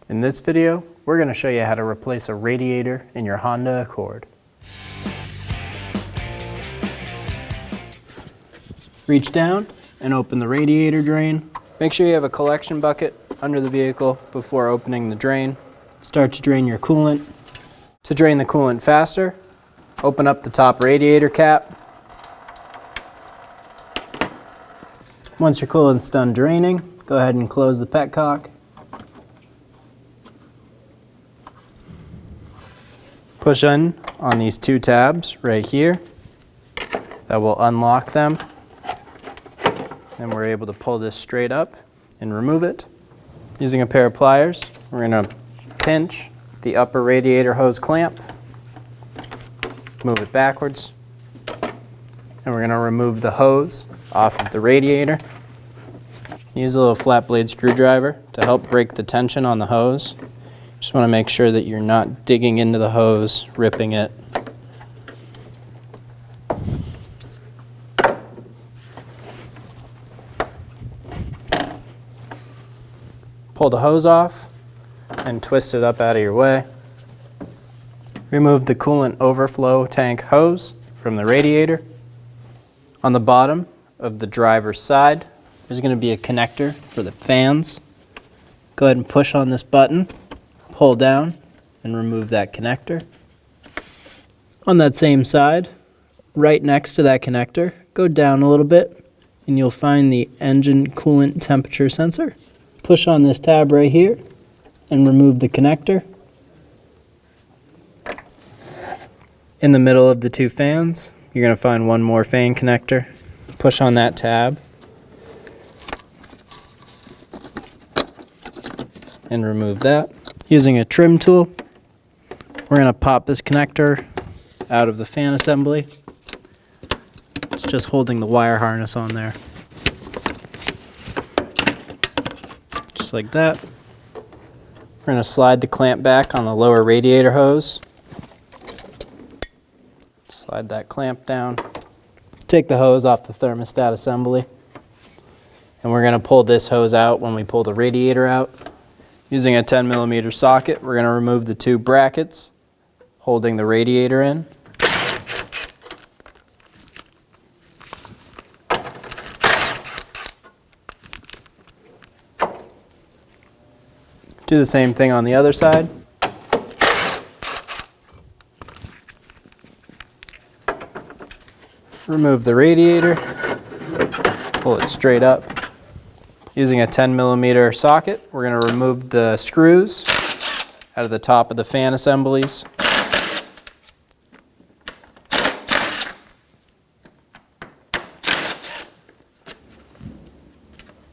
In this video, we're going to show you how to replace a radiator in your Honda Accord. Reach down and open the radiator drain. Make sure you have a collection bucket under the vehicle before opening the drain. Start to drain your coolant. To drain the coolant faster, open up the top radiator cap. Once your coolant's done draining, go ahead and close the petcock. Push in on these two tabs right here. That will unlock them. And we're able to pull this straight up and remove it. Using a pair of pliers, we're going to pinch the upper radiator hose clamp, move it backwards, and we're going to remove the hose off of the radiator. Use a little flat blade screwdriver to help break the tension on the hose. Just want to make sure that you're not digging into the hose, ripping it. Pull the hose off and twist it up out of your way. Remove the coolant overflow tank hose from the radiator. On the bottom of the driver's side, there's going to be a connector for the fans. Go ahead and push on this button, pull down, and remove that connector. On that same side, right next to that connector, go down a little bit, and you'll find the engine coolant temperature sensor. Push on this tab right here and remove the connector. In the middle of the two fans, you're going to find one more fan connector. Push on that tab and remove that. Using a trim tool, we're going to pop this connector out of the fan assembly. It's just holding the wire harness on there. Just like that. We're going to slide the clamp back on the lower radiator hose. Slide that clamp down. Take the hose off the thermostat assembly. And we're going to pull this hose out when we pull the radiator out. Using a 10mm socket, we're going to remove the two brackets holding the radiator in. Do the same thing on the other side. Remove the radiator, pull it straight up. Using a 10mm socket, we're going to remove the screws out of the top of the fan assemblies.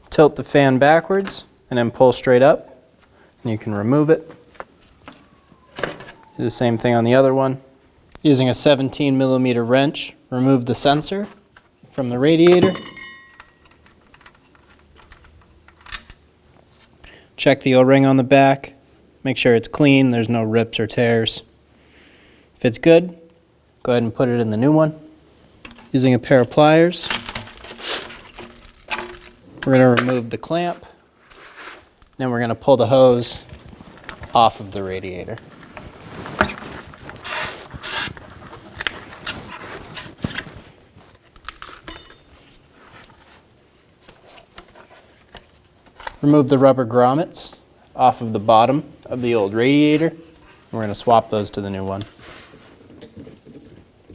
Tilt the fan backwards and then pull straight up. And you can remove it. Do the same thing on the other one. Using a 17mm wrench, remove the sensor from the radiator. Check the O-ring on the back. Make sure it's clean, there's no rips or tears. If it's good, go ahead and put it in the new one. Using a pair of pliers, we're going to remove the clamp. Then we're going to pull the hose off of the radiator. Remove the rubber grommets off of the bottom of the old radiator. We're going to swap those to the new one.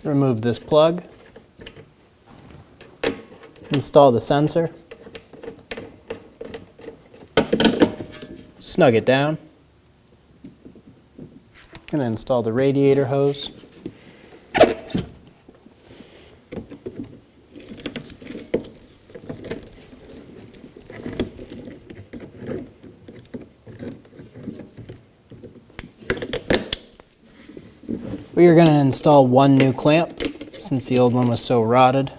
Remove this plug. Install the sensor. Snug it down. Going to install the radiator hose. We are going to install one new clamp since the old one was so rotted.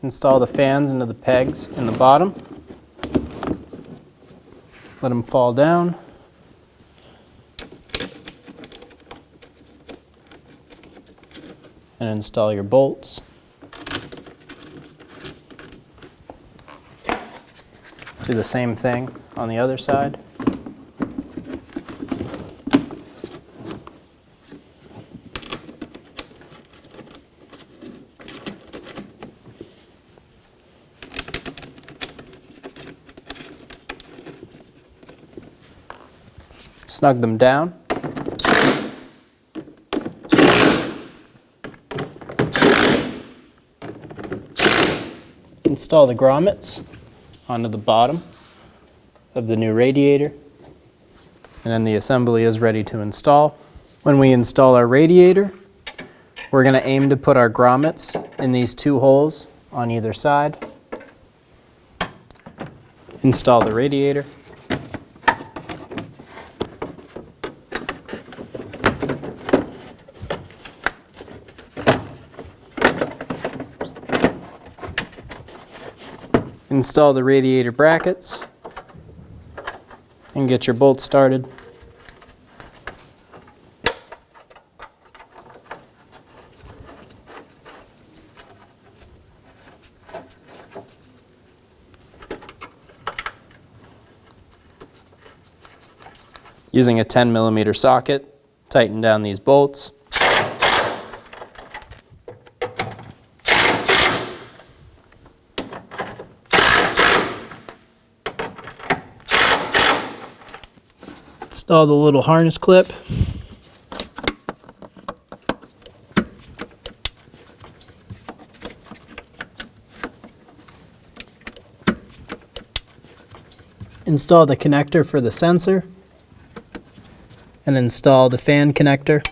Install the fans into the pegs in the bottom. Let them fall down. and install your bolts. Do the same thing on the other side. Snug them down. Install the grommets onto the bottom of the new radiator, and then the assembly is ready to install. When we install our radiator, we're going to aim to put our grommets in these two holes on either side. Install the radiator. Install the radiator brackets and get your bolts started. Using a 10mm socket, tighten down these bolts. Install the little harness clip. Install the connector for the sensor, and install the fan connector.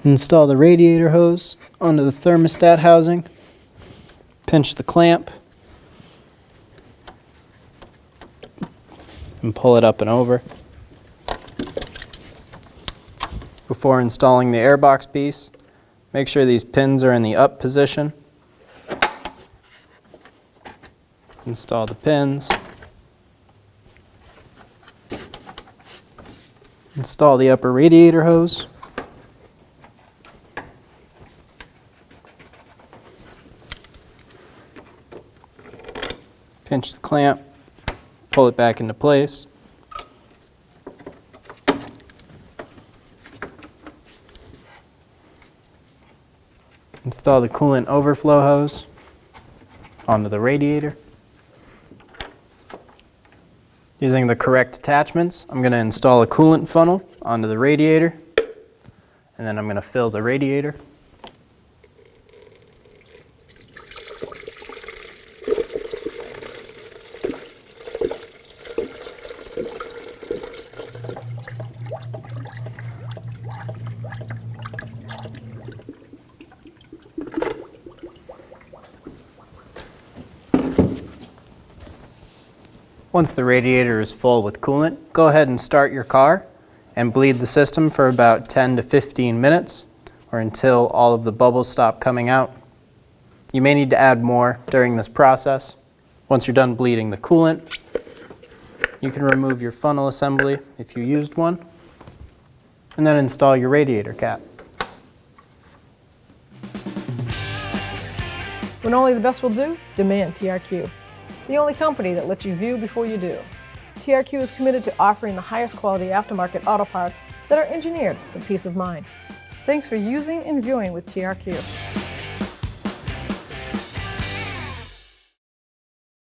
Install the radiator hose onto the thermostat housing. Pinch the clamp and pull it up and over. Before installing the airbox piece, make sure these pins are in the up position. Install the pins. Install the upper radiator hose. Pinch the clamp. Pull it back into place. Install the coolant overflow hose onto the radiator. Using the correct attachments, I'm going to install a coolant funnel onto the radiator, and then I'm going to fill the radiator. Once the radiator is full with coolant, go ahead and start your car and bleed the system for about 10 to 15 minutes or until all of the bubbles stop coming out. You may need to add more during this process. Once you're done bleeding the coolant, you can remove your funnel assembly if you used one, and then install your radiator cap. When only the best will do, demand TRQ. The only company that lets you view before you do. TRQ is committed to offering the highest quality aftermarket auto parts that are engineered for peace of mind. Thanks for using and viewing with TRQ.